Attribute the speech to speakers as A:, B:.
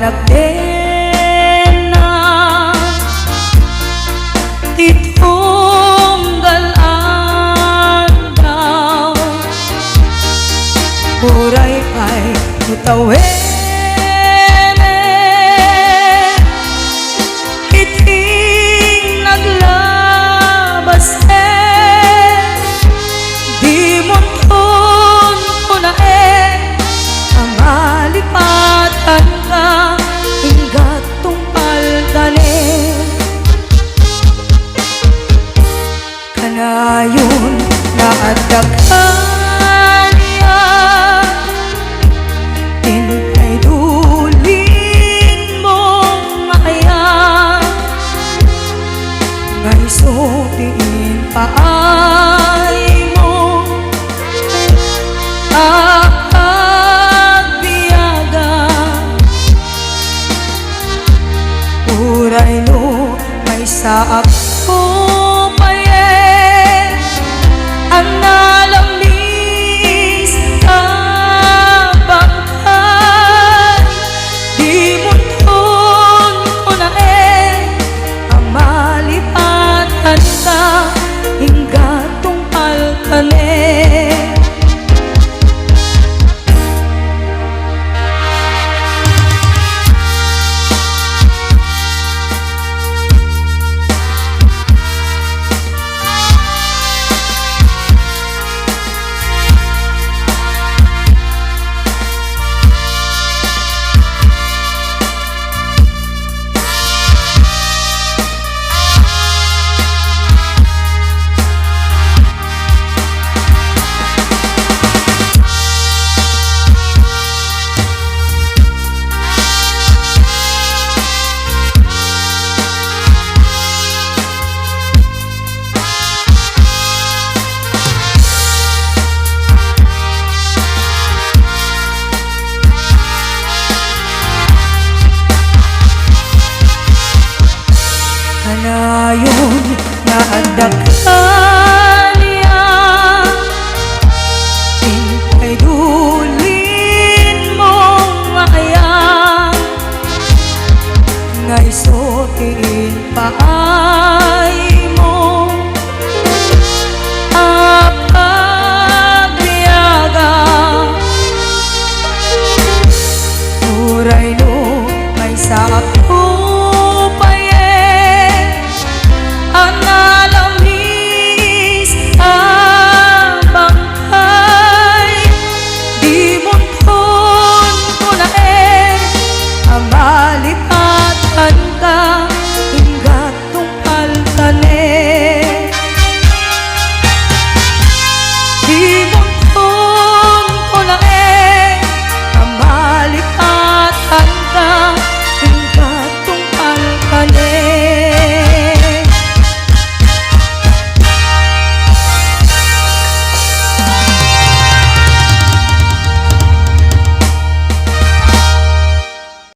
A: nagdena titunggalan daw uray ay utawin iting naglabas di munton ko na ang alipatan ka hinggat tungpal tanin kanayon na adagkan niya tinay dulin mong maya ngay sutiin paay mo agbiyaga uray no may saak ko paye ang nalamis kabangkan di munton ko na ang malipatan ka hinggat tungpal ka kanayon na adagkan